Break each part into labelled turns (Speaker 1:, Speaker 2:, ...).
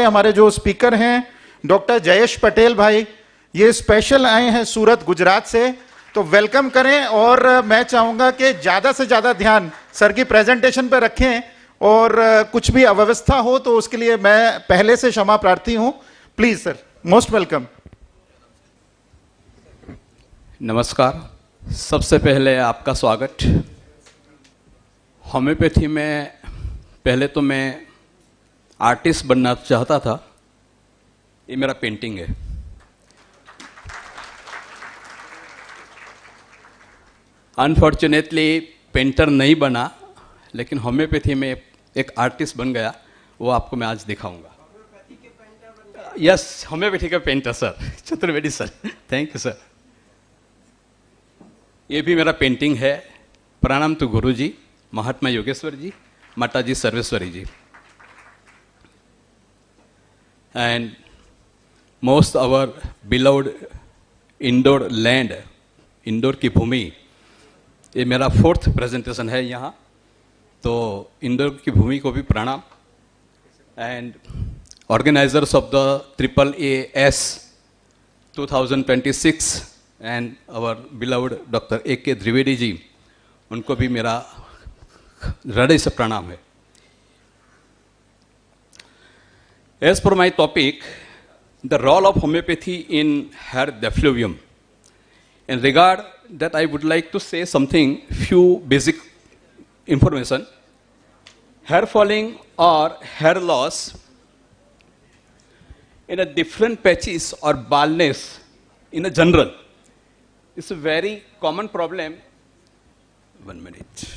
Speaker 1: हमारे जो स्पीकर हैं डॉक्टर जयेश पटेल भाई, ये स्पेशल आए हैं सूरत गुजरात से, तो वेलकम करें। और मैं चाहूंगा कि ज्यादा से ज्यादा ध्यान सर की प्रेजेंटेशन पर रखें और कुछ भी अव्यवस्था हो तो उसके लिए मैं पहले से क्षमा प्रार्थी हूं। Please sir, most welcome.
Speaker 2: नमस्कार, सबसे पहले आपका स्वागत। होम्योपैथी में पहले तो मैं आर्टिस्ट बनना चाहता था। ये मेरा पेंटिंग है। अनफॉर्चुनेटली पेंटर नहीं बना, लेकिन होम्योपैथी में एक आर्टिस्ट बन गया। वो आपको मैं आज दिखाऊंगा। यस, होम्योपैथी का painter sir, Chaturvedi sir, thank you sir. ये भी मेरा पेंटिंग है। प्रणाम to Guru ji, Mahatma Yogeshwar ji, Mata ji Sarveshwari ji. And most our beloved Indore land, Indore की भूमि, ये मेरा 4th प्रेजेंटेशन है यहाँ, तो इंडोर की भूमि को भी प्रणाम। And organizers of the AAAS 2026 and our beloved doctor A.K. Dwivedi ji, उनको भी मेरा हृदय से प्रणाम है। As per my topic, the role of homeopathy in hair defluvium. In regard that, I would like to say something, few basic information. Hair falling or hair loss in a different patches or baldness in a general is a very common problem. 1 minute.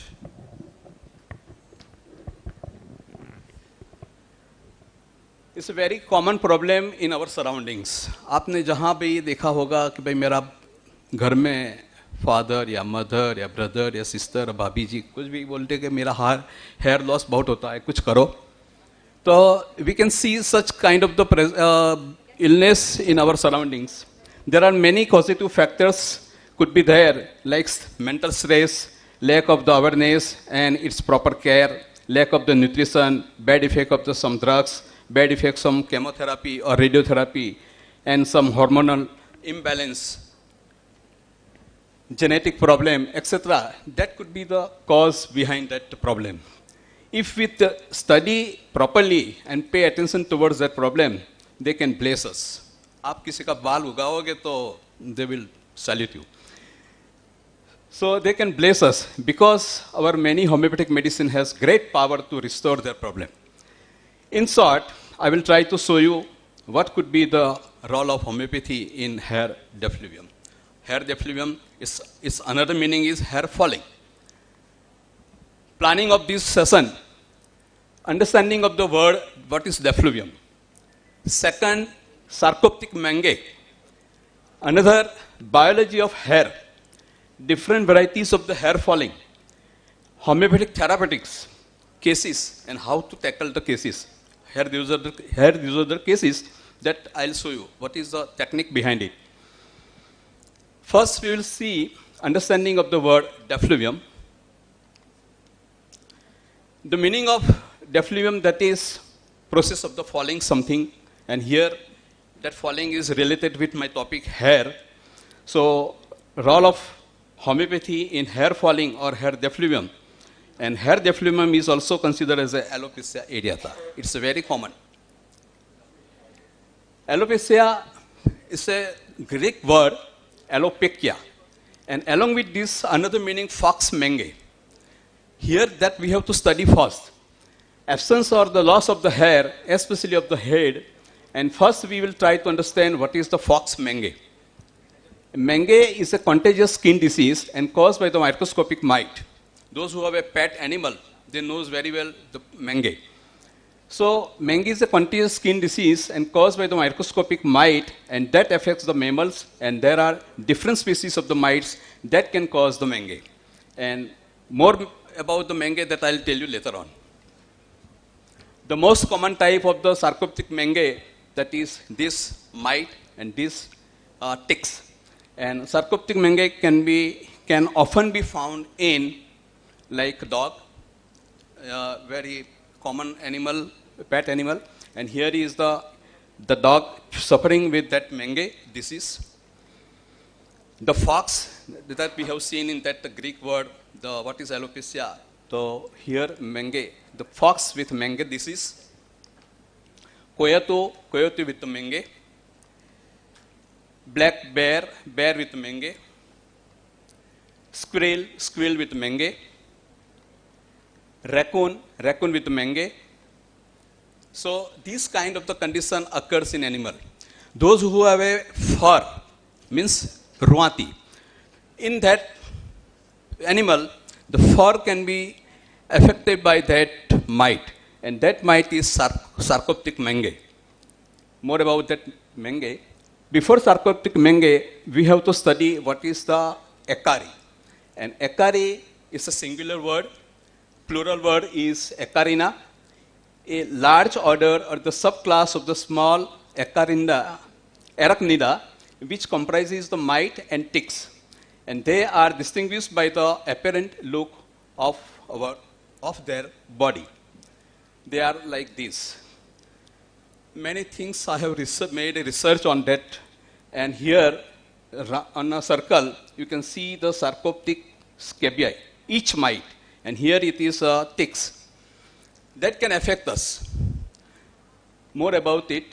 Speaker 2: It's a very common problem in our surroundings. आपने जहाँ भी देखा होगा कि भाई मेरा घर में फादर या मदर या ब्रदर या सिस्टर, भाभी जी कुछ भी बोलते कि मेरा हेयर लॉस बहुत होता है, कुछ करो। तो we can see such kind of the illness in our surroundings. There are many causative factors could be there, like mental stress, lack of the awareness and its proper care, lack of the nutrition, bad effect of the some drugs, bad effects from chemotherapy or radiotherapy, and some hormonal imbalance, genetic problem, etc. That could be the cause behind that problem. If we study properly and pay attention towards that problem, they can bless us. आप किसी का बाल उगाओगे तो they will salute you. So they can bless us because our many homeopathic medicine has great power to restore their problem. In short, I will try to show you what could be the role of homeopathy in hair defluvium. Hair defluvium is another meaning is hair falling. Planning of this session, understanding of the word what is defluvium. Second, sarcoptic mangue. Another, biology of hair, different varieties of the hair falling, homeopathic therapeutics, cases and how to tackle the cases. Here these are the cases that I'll show you. What is the technique behind it? First, we will see understanding of the word defluvium. The meaning of defluvium, that is process of the falling something, and here that falling is related with my topic hair. So, role of homeopathy in hair falling or hair defluvium. And hair defluvium is also considered as a alopecia areata. It's a very common. Alopecia is a Greek word, alopecia. And along with this, another meaning, fox mange. Here that we have to study first. Absence or the loss of the hair, especially of the head. And first we will try to understand what is the fox mange. Mange is a contagious skin disease and caused by the microscopic mite. Those who have a pet animal, they knows very well the mange. So, mange is a contagious skin disease and caused by the microscopic mite, and that affects the mammals, and there are different species of the mites that can cause the mange. And more about the mange that I'll tell you later on. The most common type of the sarcoptic mange, that is this mite and this ticks. And sarcoptic mange can often be found in like dog, very common animal, pet animal, And here is the dog suffering with that dengue disease. The fox that we have seen in that Greek word, what is alopecia? So here dengue, the fox with dengue disease. Coyote with dengue. Black bear with dengue. Squirrel with dengue. Raccoon with dengue. So this kind of the condition occurs in animal. Those who have a fur, means ruati. In that animal, the fur can be affected by that mite, and that mite is sarcoptic dengue. More about that dengue. Before sarcoptic dengue, we have to study what is the Acari. And Acari is a singular word. Plural word is Acarina. A large order or the subclass of the small arachnida, which comprises the mite and ticks. And they are distinguished by the apparent look of their body. They are like this. Many things I have made a research on that. And here on a circle, you can see the sarcoptic scabiei, each mite. And here it is ticks. That can affect us. More about it.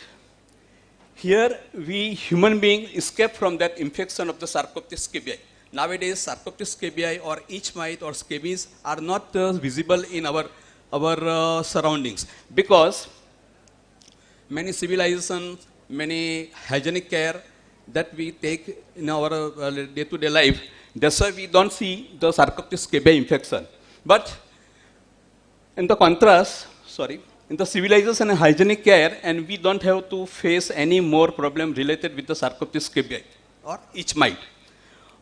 Speaker 2: Here we human beings escape from that infection of the sarcoptic scabiei. Nowadays, sarcoptic scabiei or each mite or scabies are not visible in our surroundings, because many civilizations, many hygienic care that we take in our day-to-day life, that's why we don't see the sarcoptic scabiei infection. But in the contrast, in the civilization and hygienic care, and we don't have to face any more problem related with the sarcoptic scabiei or each mite.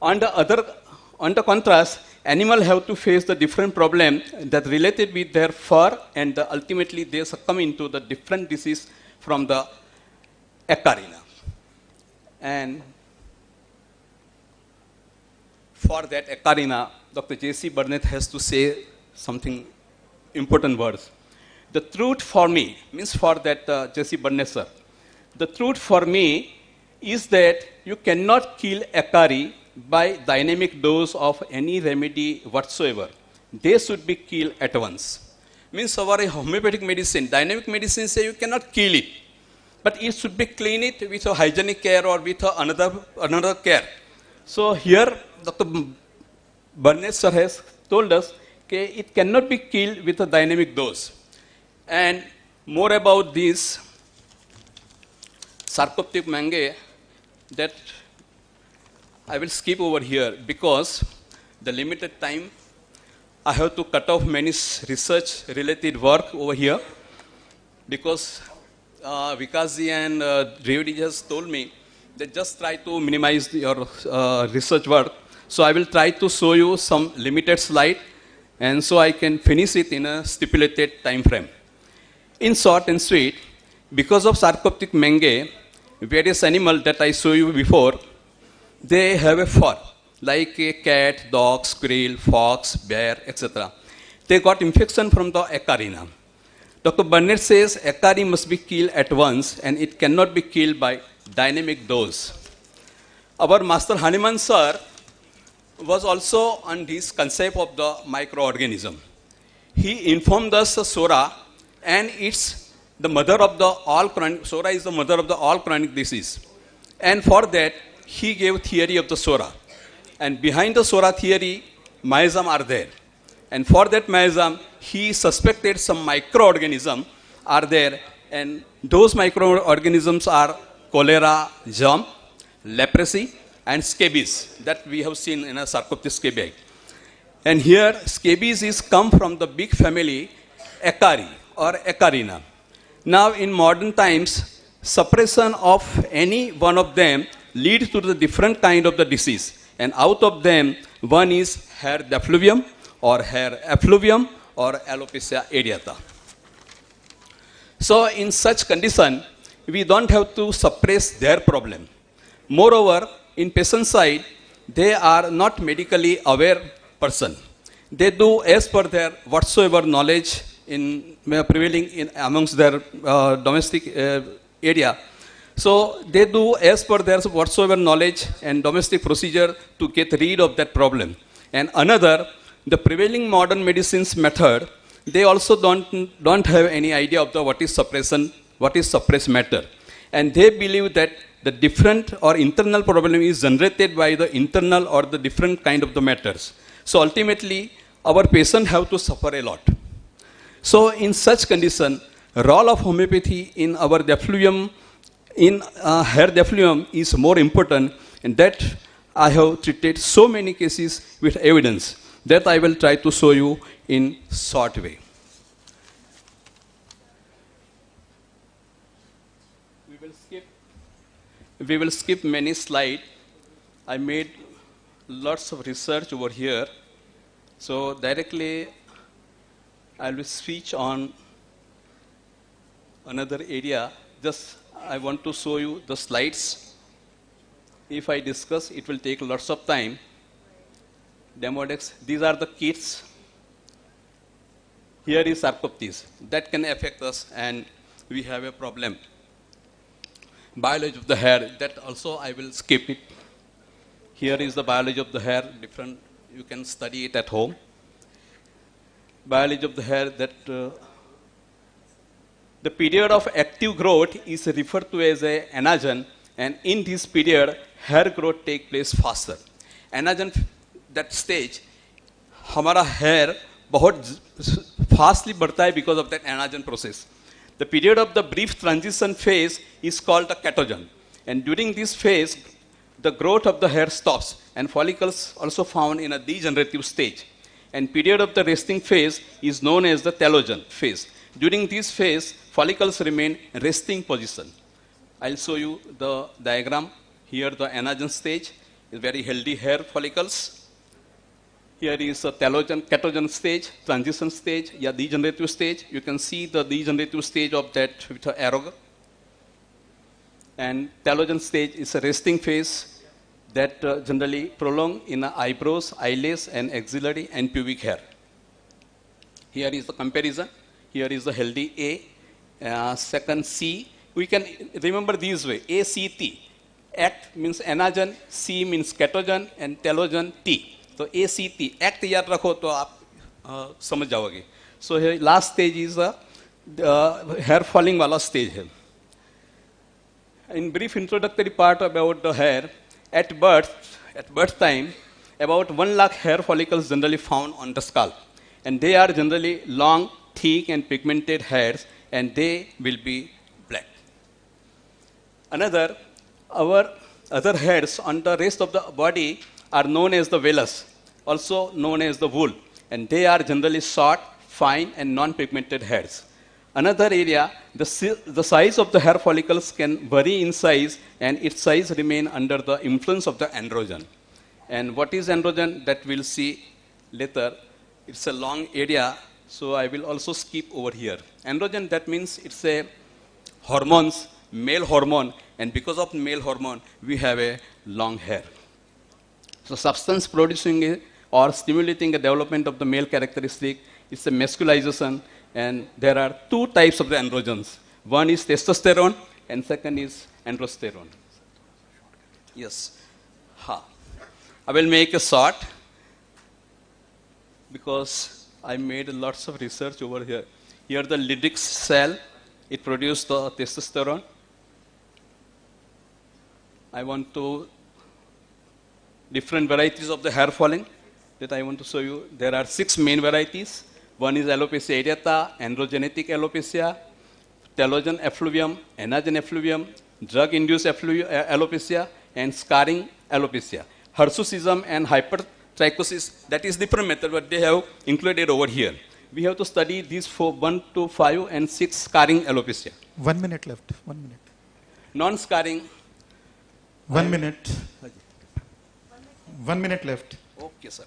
Speaker 2: On the contrast, animals have to face the different problem that related with their fur, and ultimately they succumb into the different disease from the Acarina. And for that Acarina, Dr. J.C. Burnett has to say something important words. The truth for me, means for that J.C. Burnett sir, the truth for me is that you cannot kill Acari by dynamic dose of any remedy whatsoever. They should be killed at once. Means our homeopathic medicine, dynamic medicine say you cannot kill it, but it should be clean it with a hygienic care or with another care. So here Dr. Burnett sir has told us that it cannot be killed with a dynamic dose. And more about this sarcoptic dengue, that I will skip over here because the limited time, I have to cut off many research related work over here, because Vikasji and Revdi just told me that just try to minimize your research work. So I will try to show you some limited slide, and so I can finish it in a stipulated time frame. In short and sweet, because of sarcoptic dengue, various animals that I showed you before, they have a fur, like a cat, dog, squirrel, fox, bear, etc. They got infection from the Acarina. Dr. Burnett says Acari must be killed at once, and it cannot be killed by dynamic dose. Our Master Hanuman sir was also on this concept of the microorganism. He informed us Sora, and it's the mother of the all chronic, Sora is the mother of the all chronic disease. And for that, he gave theory of the Sora. And behind the Sora theory, miasm are there. And for that miasm, he suspected some microorganisms are there. And those microorganisms are cholera germ, leprosy, and scabies that we have seen in a sarcoptic scabiei. And here, scabies is come from the big family Acari or Acarina. Now, in modern times, suppression of any one of them leads to the different kind of the disease. And out of them, one is hair defluvium or hair effluvium or alopecia areata. So, in such condition, we don't have to suppress their problem. Moreover, in patient side, they are not medically aware person. They do as per their whatsoever knowledge prevailing in amongst their domestic area. So they do as per their whatsoever knowledge and domestic procedure to get rid of that problem. And another, the prevailing modern medicines method, they also don't have any idea of the what is suppression, what is suppressed matter. And they believe that the different or internal problem is generated by the internal or the different kind of the matters. So ultimately, our patient have to suffer a lot. So in such condition, role of homeopathy in our defluvium, in hair defluvium is more important, and that I have treated so many cases with evidence that I will try to show you in short way. We will skip many slides. I made lots of research over here. So directly I will switch on another area. Just I want to show you the slides. If I discuss, it will take lots of time. Demodex, these are the kits. Here is sarcoptes. That can affect us and we have a problem. Biology of the hair, that also I will skip it. Here is the biology of the hair, different, you can study it at home. Biology of the hair, that the period of active growth is referred to as a anagen, and in this period, hair growth takes place faster. Anagen, that stage, हमारा hair बहुत fastly बढ़ता है because of that anagen process. The period of the brief transition phase is called the catagen. And during this phase, the growth of the hair stops and follicles also found in a degenerative stage. And period of the resting phase is known as the telogen phase. During this phase, follicles remain resting position. I'll show you the diagram. Here the anagen stage is very healthy hair follicles. Here is a telogen, catagen stage, transition stage, yeah, degenerative stage. You can see the degenerative stage of that with an arrow. And telogen stage is a resting phase that generally prolong in eyebrows, eyelash, and axillary and pubic hair. Here is the comparison. Here is the healthy A, second C. We can remember these way, A, C, T. Act means anagen, C means catagen, and telogen T. तो ACT, act याद रखो तो आप समझ जाओगे. So here last stage is the hair falling वाला stage है. In brief introductory part about the hair, at birth time, about 1 lakh hair follicles generally found on the scalp, and they are generally long, thick, and pigmented hairs, and they will be black. Another, our other hairs on the rest of the body are known as the vellus, also known as the wool, and they are generally short, fine, and non-pigmented hairs. Another area, the size of the hair follicles can vary in size, and its size remain under the influence of the androgen. And what is androgen? That we'll see later. It's a long area, so I will also skip over here. Androgen, that means it's a hormones, male hormone, and because of male hormone, we have a long hair. So substance producing or stimulating the development of the male characteristic is a masculization, and there are 2 types of the androgens. One is testosterone and second is androsterone. Yes. I will make a short because I made lots of research over here. Here the Lydix cell, it produced the testosterone. I want to different varieties of the hair falling that I want to show you. There are 6 main varieties. One is alopecia areata, androgenetic alopecia, telogen effluvium, anagen effluvium, drug-induced alopecia, and scarring alopecia. Hirsutism and hypertrichosis, that is different method, but they have included over here. We have to study these 1 to 5 and 6 scarring alopecia.
Speaker 1: 1 minute left. 1 minute.
Speaker 2: Non-scarring.
Speaker 1: 1 minute. 1 minute left.
Speaker 2: Okay, sir.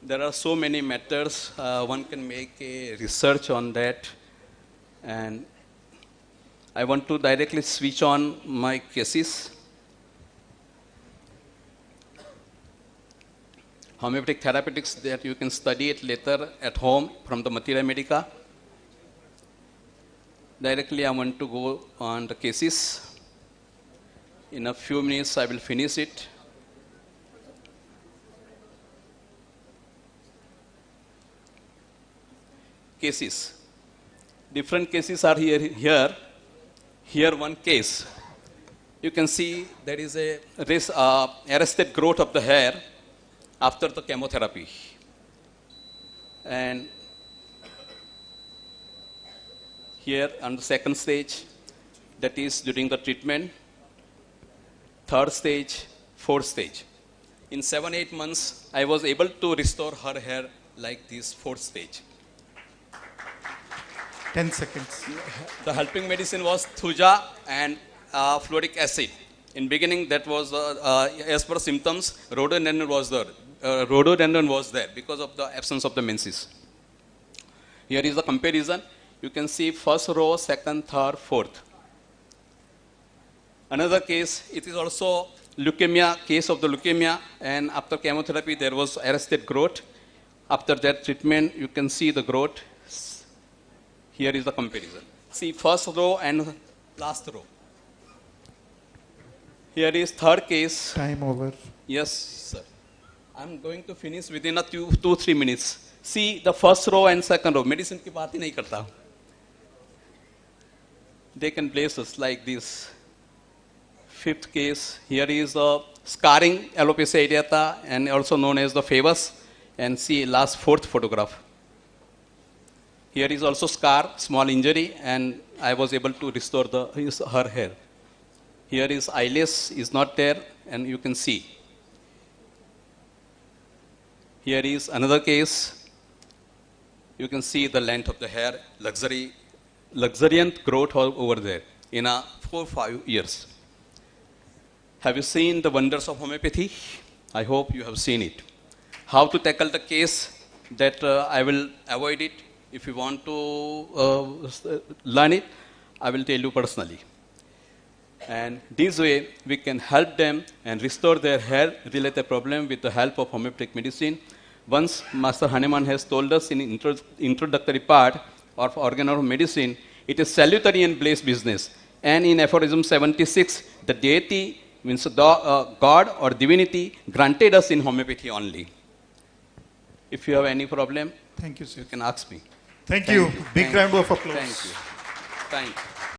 Speaker 2: There are so many methods. One can make a research on that. And I want to directly switch on my cases. homeopathic therapeutics that you can study it later at home from the Materia Medica. Directly, I want to go on the cases. In a few minutes, I will finish it. Cases. Different cases are here. Here one case. You can see there is a arrested growth of the hair after the chemotherapy. And here on the second stage, that is during the treatment. Third stage, fourth stage. In 7-8 months, I was able to restore her hair like this fourth stage.
Speaker 1: 10 seconds.
Speaker 2: The helping medicine was thuja and fluoric acid. In beginning, that was as per symptoms, rhododendron was there. Rhododendron was there because of the absence of the menses. Here is the comparison. You can see first row, second, third, fourth. Another case, it is also leukemia, case of the leukemia, and after chemotherapy, there was arrested growth. After that treatment, you can see the growth. Here is the comparison. See first row and last row. Here is third case.
Speaker 1: Time over.
Speaker 2: Yes, sir. I'm going to finish within a 2-3 minutes. See the first row and second row. Medicine की बात ही नहीं करता. They can place us like this. Fifth case. Here is a scarring alopecia areata and also known as the favus. And see last fourth photograph. Here is also scar, small injury, and I was able to restore her hair. Here is eyelash is not there, and you can see. Here is another case. You can see the length of the hair, luxuriant growth over there in 4-5 years. Have you seen the wonders of homeopathy? I hope you have seen it. How to tackle the case that I will avoid it. If you want to learn it, I will tell you personally. And this way, we can help them and restore their hair-related problem with the help of homeopathic medicine. Once Master Hahnemann has told us in introductory part of organ of medicine, it is salutary and blessed business. And in aphorism 76, the deity means God or divinity granted us in homeopathy only. If you have any problem,
Speaker 1: Thank you, sir.
Speaker 2: you can ask me.
Speaker 1: Thank you. Big round of applause.
Speaker 2: Thank you. Thank you.